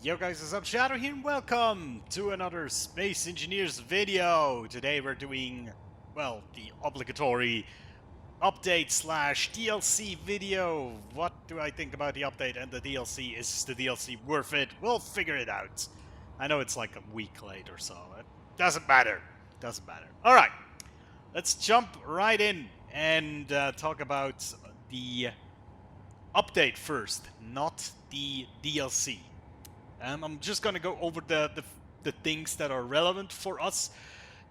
Yo guys, it's Untitled Chapter here and welcome to another Space Engineers video. Today we're doing, well, the obligatory update slash DLC video. What do I think about the update and the DLC? Is the DLC worth it? We'll figure it out. I know it's like a week late or so. It doesn't matter. Doesn't matter. Alright, let's jump right in and talk about the update first, not the DLC. I'm just gonna go over the things that are relevant for us.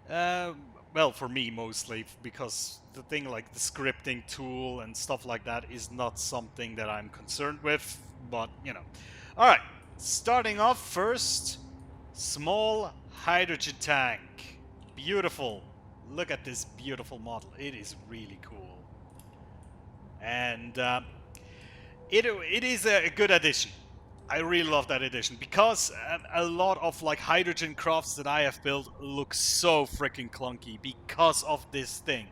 Well, for me mostly, because the thing like the scripting tool and stuff like that is not something that I'm concerned with, but you know. Alright, starting off first, small hydrogen tank. Beautiful. Look at this beautiful model. It is really cool. And it is a good addition. I really love that edition because a lot of like hydrogen crafts that I have built look so freaking clunky because of this thing.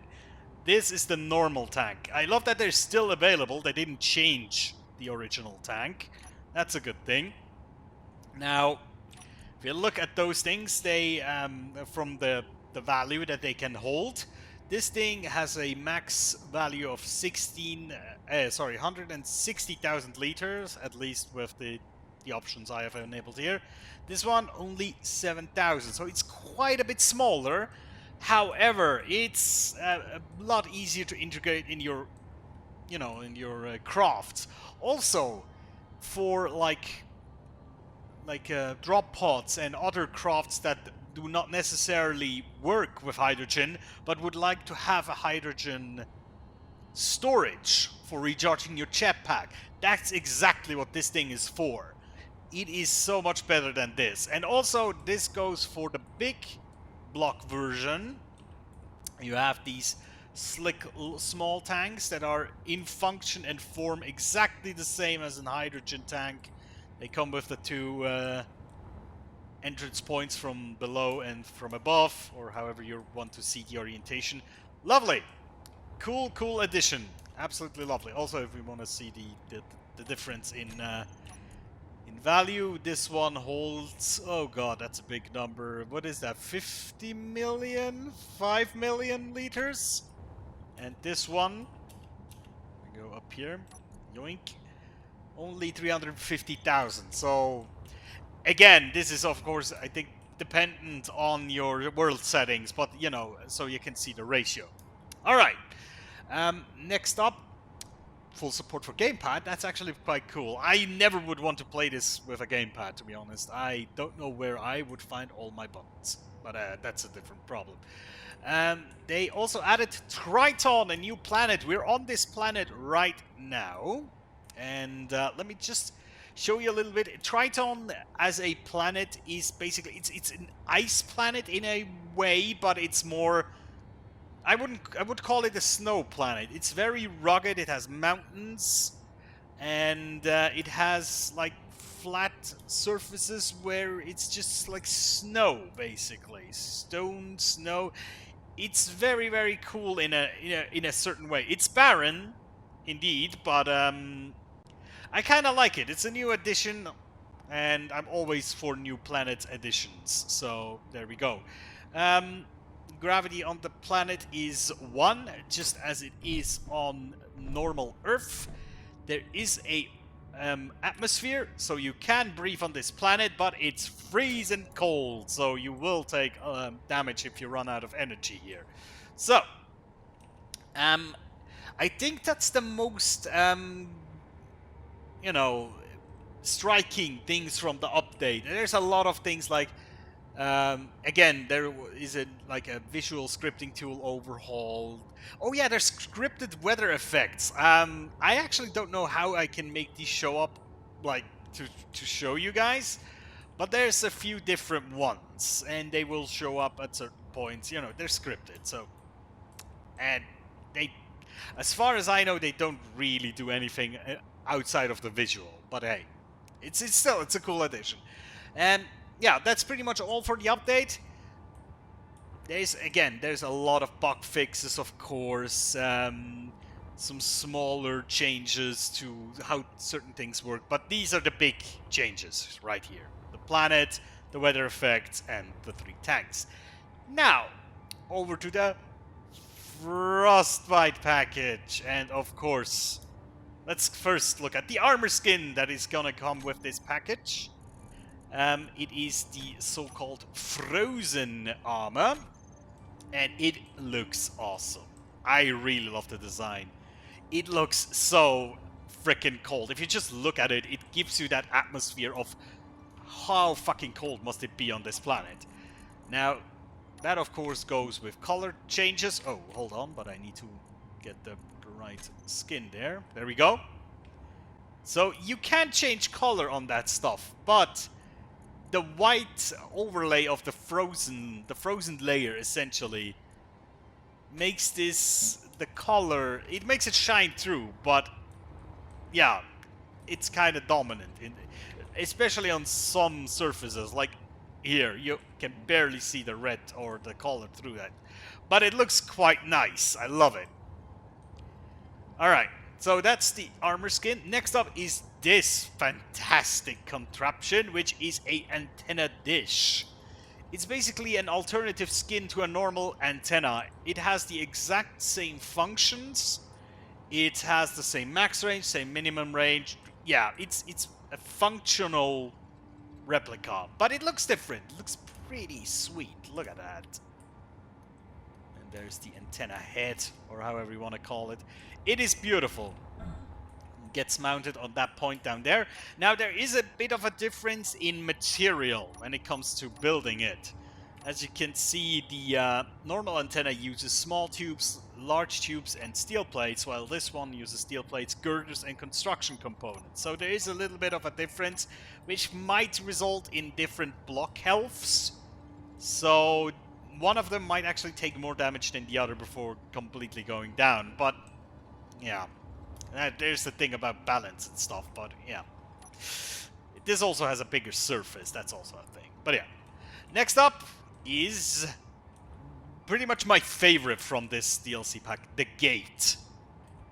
This is the normal tank. I love that they're still available. They didn't change the original tank. That's a good thing. Now, if you look at those things, they from the value that they can hold, this thing has a max value of 160,000 liters, at least with the options I have enabled here. This one only 7,000, so it's quite a bit smaller. However, it's a lot easier to integrate in your, crafts. Also, for like drop pods and other crafts that do not necessarily work with hydrogen, but would like to have a hydrogen storage for recharging your jetpack. That's exactly what this thing is for. It is so much better than this. And also, this goes for the big block version. You have these slick small tanks that are in function and form exactly the same as a hydrogen tank. They come with the two entrance points from below and from above, or however you want to see the orientation. Lovely. Cool addition. Absolutely lovely. Also, if we want to see the difference in value, this one holds, oh god, that's a big number. What is that? 50 million? 5 million liters? And this one, we go up here, yoink, only 350,000. So again, this is of course, I think, dependent on your world settings, but you know, so you can see the ratio. Alright, next up, full support for Gamepad. That's actually quite cool. I never would want to play this with a Gamepad, to be honest. I don't know where I would find all my buttons, but that's a different problem. They also added Triton, a new planet. We're on this planet right now, and let me just show you a little bit. Triton as a planet is basically, it's an ice planet in a way, but it's more, I would call it a snow planet. It's very rugged. It has mountains, and it has like flat surfaces where it's just like snow, basically stone snow. It's very cool in a certain way. It's barren, indeed, but I kind of like it. It's a new addition, and I'm always for new planet additions. So there we go. Gravity on the planet is 1, just as it is on normal Earth. There is a atmosphere, so you can breathe on this planet, but it's freezing cold, so you will take damage if you run out of energy here. So, I think that's the most, striking things from the update. There's a lot of things like, again, there is a visual scripting tool overhaul. Oh yeah, there's scripted weather effects. I actually don't know how I can make these show up, like, to show you guys, but there's a few different ones, and they will show up at certain points. You know, they're scripted, so, and they, as far as I know, they don't really do anything outside of the visual. But hey, it's still a cool addition. And yeah, that's pretty much all for the update. There's a lot of bug fixes, of course. some smaller changes to how certain things work, but these are the big changes right here. The planet, the weather effects, and the 3 tanks. Now, over to the Frostbite package, and of course, let's first look at the armor skin that is gonna come with this package. It is the so-called frozen armor, and it looks awesome. I really love the design. It looks so freaking cold. If you just look at it, it gives you that atmosphere of how fucking cold must it be on this planet. Now, that of course goes with color changes. Oh, hold on, but I need to get the right skin there. There we go. So you can change color on that stuff, but the white overlay of the frozen layer essentially makes this, the color, it makes it shine through, but yeah, it's kind of dominant, especially on some surfaces, like here, you can barely see the red or the color through that. But it looks quite nice, I love it. Alright, so that's the armor skin. Next up is this fantastic contraption, which is a antenna dish. It's basically an alternative skin to a normal antenna. It has the exact same functions. It has the same max range, same minimum range. Yeah, it's a functional replica, but it looks different. It looks pretty sweet. Look at that. And there's the antenna head, or however you want to call it. It is beautiful. Gets mounted on that point down there. Now there is a bit of a difference in material when it comes to building it. As you can see, the normal antenna uses small tubes, large tubes, and steel plates, while this one uses steel plates, girders, and construction components. So there is a little bit of a difference, which might result in different block healths. So one of them might actually take more damage than the other before completely going down, but yeah. There's the thing about balance and stuff, but yeah. This also has a bigger surface, that's also a thing. But yeah. Next up is pretty much my favorite from this DLC pack, the gate.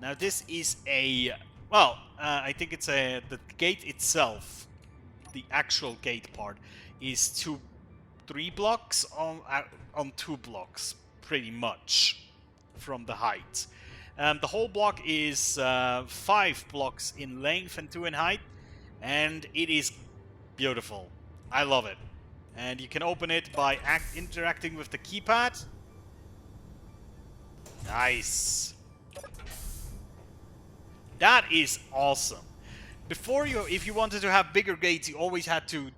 Now this is a... well, I think it's a... the gate itself, the actual gate part, is 3 blocks on 2 blocks, pretty much, from the height. The whole block is 5 blocks in length and 2 in height, and it is beautiful. I love it. And you can open it by interacting with the keypad. Nice. That is awesome. Before, if you wanted to have bigger gates, you always had to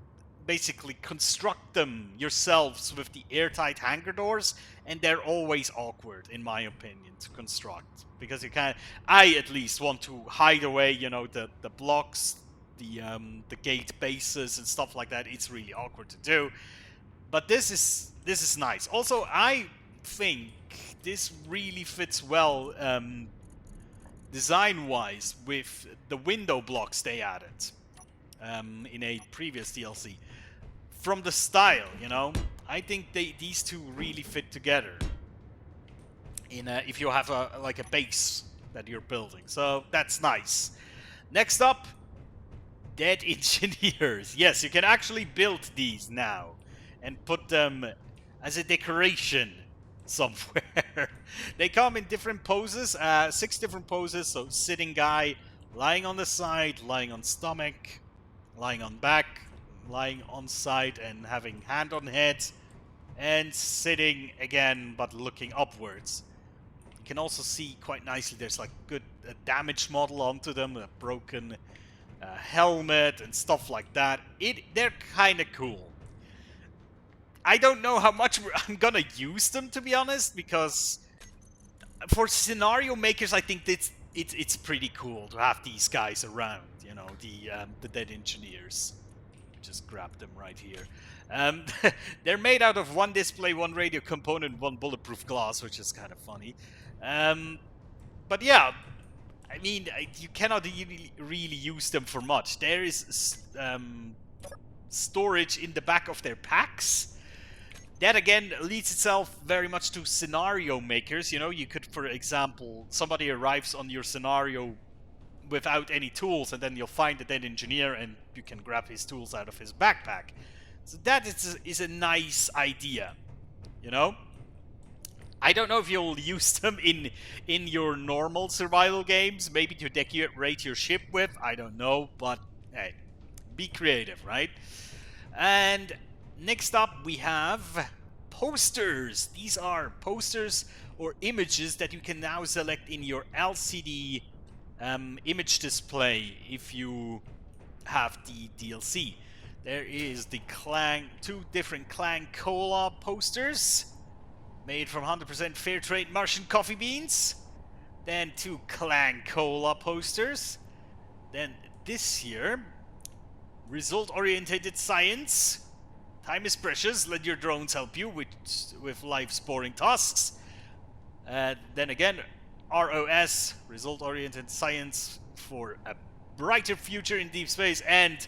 basically construct them yourselves with the airtight hangar doors, and they're always awkward, in my opinion, to construct. Because you can't... I, at least, want to hide away, you know, the blocks, the gate bases and stuff like that. It's really awkward to do. But this is nice. Also, I think this really fits well design-wise with the window blocks they added in a previous DLC. From the style, you know, I think these two really fit together. If you have like a base that you're building, so that's nice. Next up, dead engineers. Yes, you can actually build these now and put them as a decoration somewhere. They come in different poses, 6 different poses. So sitting guy, lying on the side, lying on stomach, lying on back, lying on side and having hand on head, and sitting again but looking upwards. You can also see quite nicely there's like good damage model onto them, a broken helmet and stuff like that. They're kind of cool. I don't know how much I'm gonna use them, to be honest, because for scenario makers I think it's pretty cool to have these guys around, you know, the dead engineers. Just grab them right here. They're made out of 1 display, 1 radio component, 1 bulletproof glass, which is kind of funny. But yeah, I mean, you cannot really use them for much. There is storage in the back of their packs, That again leads itself very much to scenario makers. You know, you could, for example, somebody arrives on your scenario without any tools, and then you'll find a dead engineer and you can grab his tools out of his backpack. So that is a nice idea, you know? I don't know if you'll use them in your normal survival games, maybe to decorate your ship with, I don't know, but hey, be creative, right? And next up we have posters. These are posters or images that you can now select in your LCD image display if you have the DLC. There is the two different Clan Cola posters made from 100% fair trade Martian coffee beans. Then two Clan Cola posters. Then this here, result-oriented science. Time is precious, let your drones help you with life-sporing tasks. Then again, ROS, result-oriented science for a brighter future in deep space, and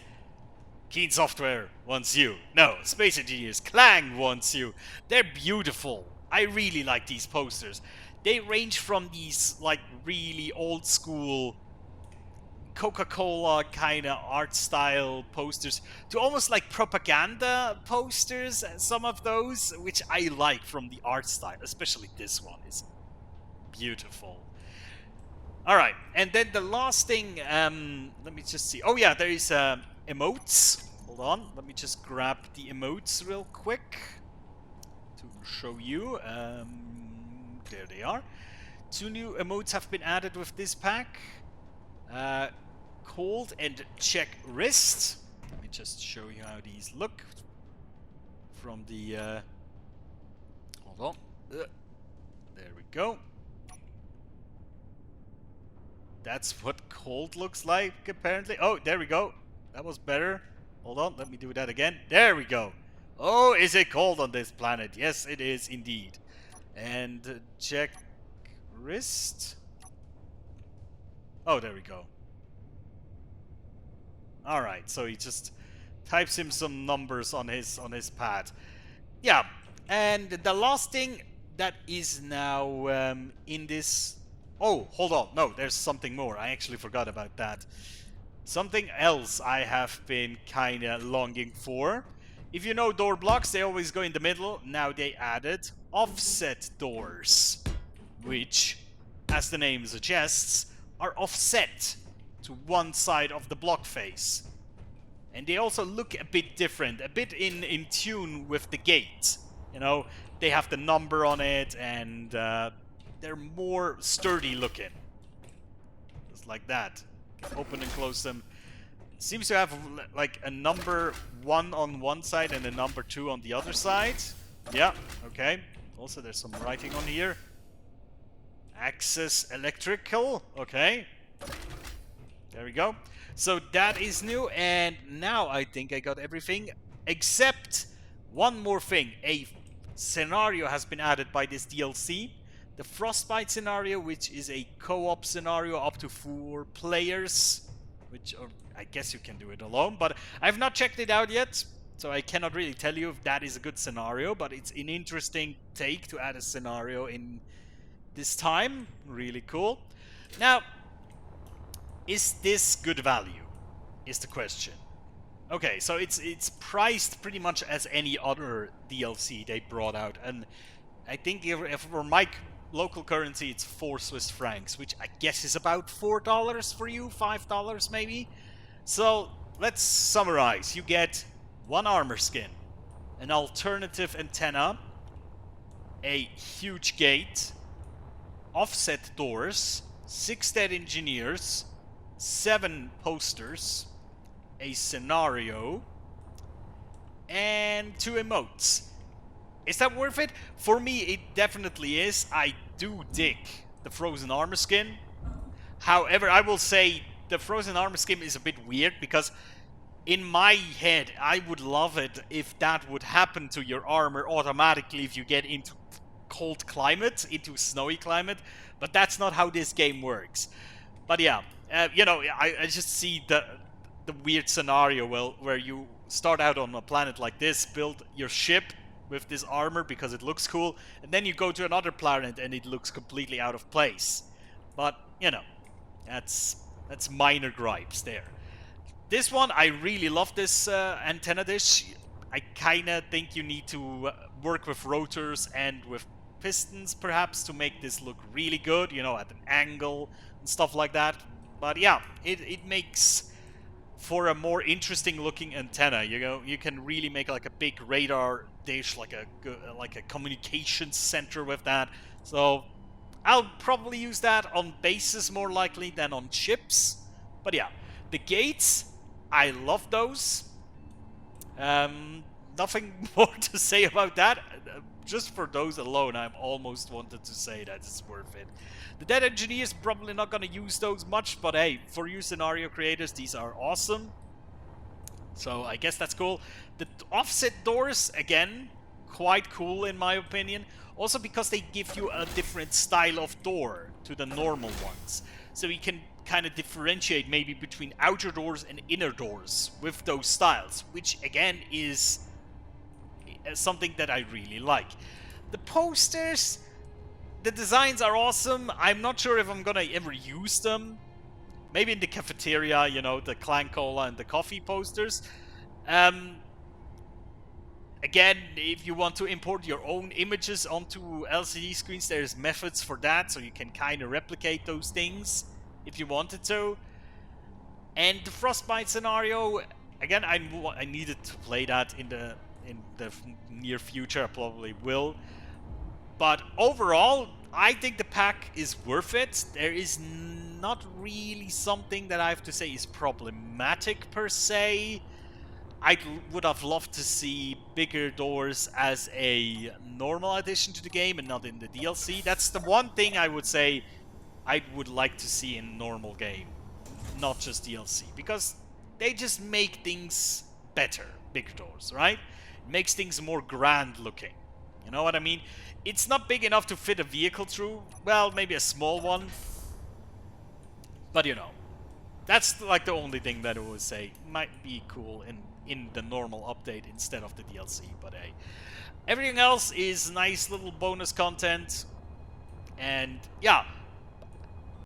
Keen Software wants you. No, Space Engineers, Clang wants you. They're beautiful. I really like these posters. They range from these like really old school Coca-Cola kind of art style posters to almost like propaganda posters, some of those, which I like from the art style, especially this one is beautiful. Alright, and then the last thing, let me just see. Oh yeah, there is emotes. Hold on, let me just grab the emotes real quick to show you. There they are. 2 new emotes have been added with this pack. Cold and check wrist. Let me just show you how these look from the hold on. There we go. That's what cold looks like, apparently. Oh, there we go. That was better. Hold on, let me do that again. There we go. Oh, is it cold on this planet? Yes, it is indeed. And check wrist. Oh, there we go. Alright, so he just types him some numbers on his pad. Yeah, and the last thing that is now in this... Oh, hold on. No, there's something more. I actually forgot about that. Something else I have been kind of longing for. If you know door blocks, they always go in the middle. Now they added offset doors, which, as the name suggests, are offset to one side of the block face. And they also look a bit different, a bit in tune with the gate. You know, they have the number on it, and they're more sturdy looking. Just like that. Open and close them. Seems to have like a number 1 on one side and a number 2 on the other side. Yeah, okay. Also, there's some writing on here. Access electrical. Okay. There we go. So that is new, and now I think I got everything except one more thing. A scenario has been added by this DLC. The Frostbite Scenario, which is a co-op scenario up to 4 players, which I guess you can do it alone, but I've not checked it out yet, so I cannot really tell you if that is a good scenario, but it's an interesting take to add a scenario in this time. Really cool. Now, is this good value? Is the question. Okay, so it's priced pretty much as any other DLC they brought out, and I think if for my local currency it's 4 Swiss francs, which I guess is about $4 for you, $5 maybe. So let's summarize. You get 1 armor skin, an alternative antenna, a huge gate, offset doors, 6 dead engineers, 7 posters, a scenario, and 2 emotes. Is that worth it? For me, it definitely is. I do dig the frozen armor skin. However, I will say the frozen armor skin is a bit weird because in my head, I would love it if that would happen to your armor automatically if you get into cold climate, into snowy climate, but that's not how this game works. But yeah, you know, I just see the weird scenario where you start out on a planet like this, build your ship, with this armor because it looks cool, and then you go to another planet and it looks completely out of place. But, you know, that's minor gripes there. This one, I really love this antenna dish. I kind of think you need to work with rotors and with pistons, perhaps, to make this look really good, you know, at an angle and stuff like that. But yeah, it makes for a more interesting looking antenna. You know, you can really make like a big radar dish, like a communications center with that. So I'll probably use that on bases more likely than on ships. But yeah, the gates, I love those. Nothing more to say about that. Just for those alone, I'm almost wanted to say that it's worth it. The dead engineers probably not going to use those much, but hey, for you scenario creators, these are awesome. So I guess that's cool. The offset doors, again, quite cool in my opinion. Also because they give you a different style of door to the normal ones. So you can kind of differentiate maybe between outer doors and inner doors with those styles, which again is something that I really like. The posters, the designs are awesome. I'm not sure if I'm gonna ever use them. Maybe in the cafeteria, you know, the Clank Cola and the coffee posters. Again, if you want to import your own images onto LCD screens, there's methods for that, so you can kind of replicate those things if you wanted to. And the Frostbite Scenario, again, I needed to play that in the near future. I probably will. But overall, I think the pack is worth it. There is not really something that I have to say is problematic per se. I would have loved to see bigger doors as a normal addition to the game and not in the DLC. That's the one thing I would say I would like to see in normal game, not just DLC, because they just make things better, bigger doors, right? It makes things more grand looking. You know what I mean? It's not big enough to fit a vehicle through. Well, maybe a small one. But you know, that's like the only thing that I would say might be cool in the normal update instead of the DLC. But hey, everything else is nice little bonus content. And yeah,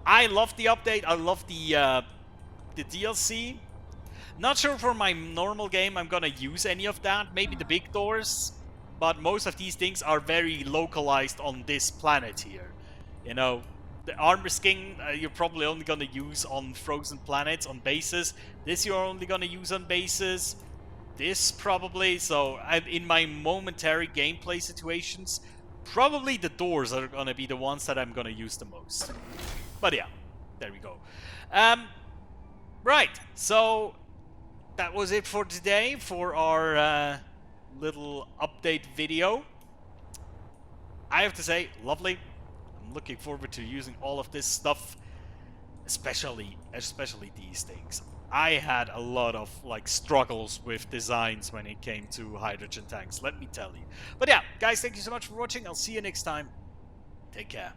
I love the update. I love the DLC. Not sure for my normal game I'm gonna use any of that. Maybe the big doors. But most of these things are very localized on this planet here. You know, the armor skin you're probably only gonna use on frozen planets, on bases. This you're only gonna use on bases. This probably. So in my momentary gameplay situations, probably the doors are gonna be the ones that I'm gonna use the most. But yeah, there we go. Right, so that was it for today for our little update video. I have to say, lovely. I'm looking forward to using all of this stuff, especially these things. I had a lot of like struggles with designs when it came to hydrogen tanks, let me tell you. But yeah, guys, thank you so much for watching. I'll see you next time. Take care.